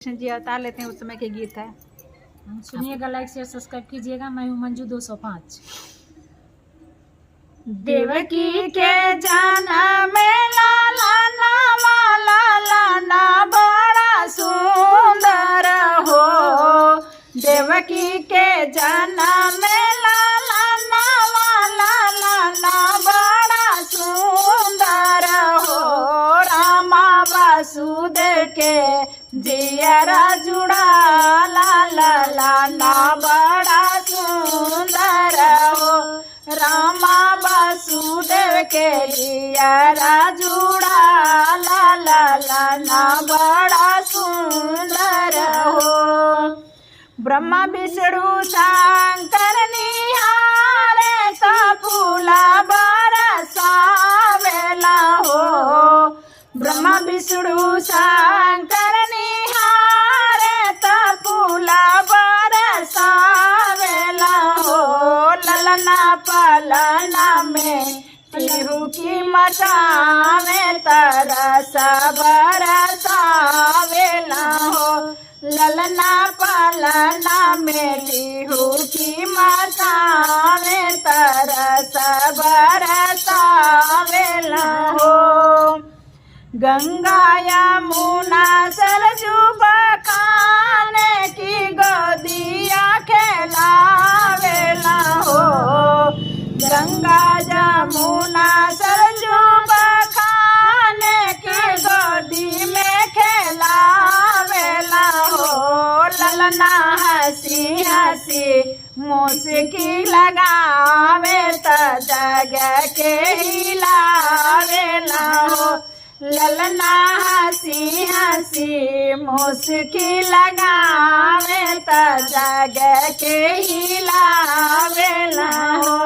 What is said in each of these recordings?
कृष्ण जी अवतार लेते हैं उस समय के गीत है। सुनिएगा, लाइक शेयर सब्सक्राइब कीजिएगा। मैं हूँ मंजू 205। देवकी के जन्म में लाला ना बड़ा सुंदर हो। देवकी के जन्म में लाला ना बड़ा सुंदर हो। रामा वासुदेव के जियरा जुड़ा लाला ना बड़ा सुंदर हो। रामा वासुदेव के जियरा जुड़ा लाला ना बड़ा सुंदर हो। ब्रह्मा विष्णु शंकर निहारे तो फूला बरसावेला हो। ब्रह्मा विष्णु शंकर निहारे तो फूला बरसावेला हो। ललना पलना में टिहू की मचावे तरस बरसावेला हो। ललना पलना में टिहू की मचावे तरस बरसावेला हो। गंगा यमुना सरजू बखाने की गोदिया खेलावेला हो। गंगा यमुना सरजू बखाने की गोदी में खेलावेला हो। ललना हंसी हंसी मुस्की लगावे त जग के हिलावेला हो। ललना हंसी हंसी मुस्की लगावे त जग के हिलावेला हो।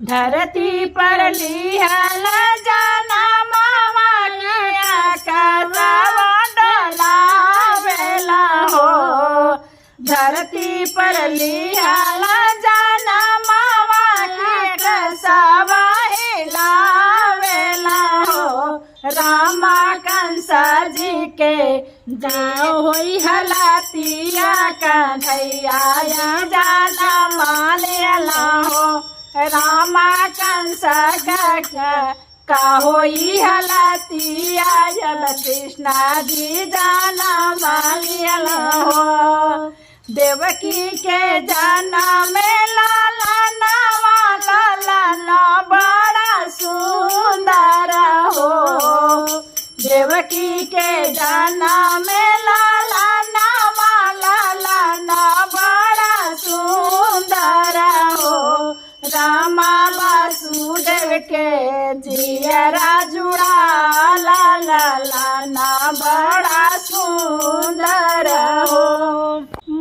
धरती पर लिहल जाना मामा के आकाशवा डोलावेला हो। धरती पर लिहल जाना मामा के आकाशवा हिलावेला हो। रामा कंसा जी के जाओ होई हलातिया कन्हैया जाना मालेला हो। रामा कंसा का होई हलातिया जब कृष्णा जी जाना मालेला हो। देवकी के जाना में लाला ना बड़ा सुंदर हो। देवकी के जाना में लाला ना बड़ा सुंदर हो। रामा वासुदेव के जियरा जुड़ा लाला ना बड़ा सुंदर हो।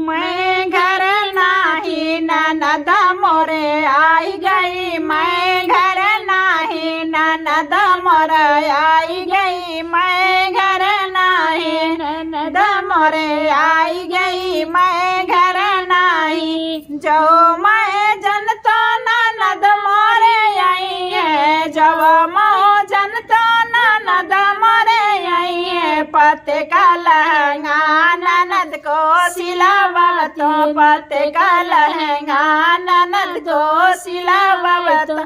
मैं घर नाही ननद मोरे आई गई। मैं घर नाही ननद मोरे आई गई। मैं घर नाही ननद मोरे आई गई। मैं घर नाही जो मैं जन तो ननद मोरे आई है। जब मो जन तो ननद मोरे आई है। पते का लहंगा ननद को सिलावा तो पते का लहंगा ननद को सिलावा तो।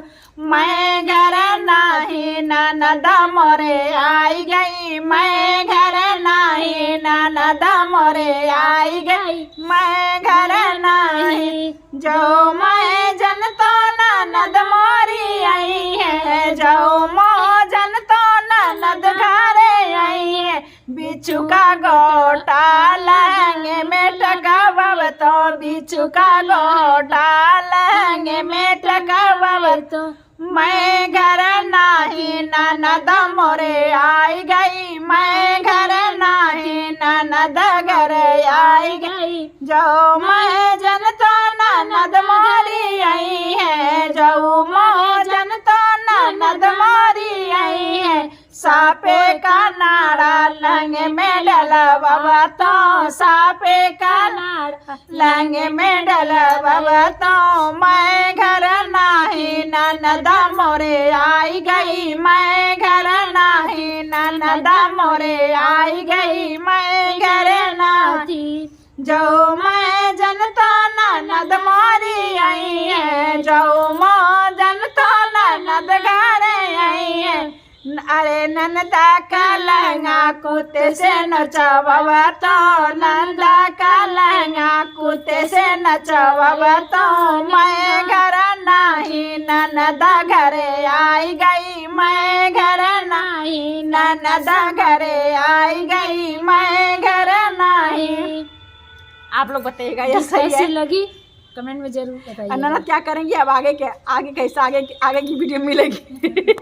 मैं घर नाही ननद मोरे आई गई। मैं घर नाही ननद मोरे आई गई। मैं घर नाही जो मैं जन तो ननद मोरी आई है। जो मो जन तो ननद घरे आई है। बिच्छू का गोटा लहंगे में टकावब तो। बिच्छू का गोटा लहंगे में टकावब तो। मैं घर नाही ननद मोरे आई गई। मैं घर नाही ननद घर आई गई। जो मैं जन तो ननद मोरी आई है। जो मो जन तो ननद मोरी आई है। सापे का नाड़ा लंग में डलवा तो सापे का नाड़ा लंग में डलवा तो मैं घर नाही ननदा मोरे आई गई मैं घर नाही ननदा मोरे आई गई मैं घर नाही जो मैं जनता ननद मोरी आई है जो मो जनता ननद घर आई है अरे नंदा का लहंगा कुत्ते से नचवा तो नंदा का लहंगा कुत्ते से नचवा तो मैं घर नाही ननदा घरे आई गई मैं घर नाही ननदा घरे आई गई मैं घर नाही। आप लोग बताइएगा ये सही कैसी है? लगी कमेंट में जरूर बताइए। ननद क्या करेंगी अब आगे की वीडियो मिलेगी।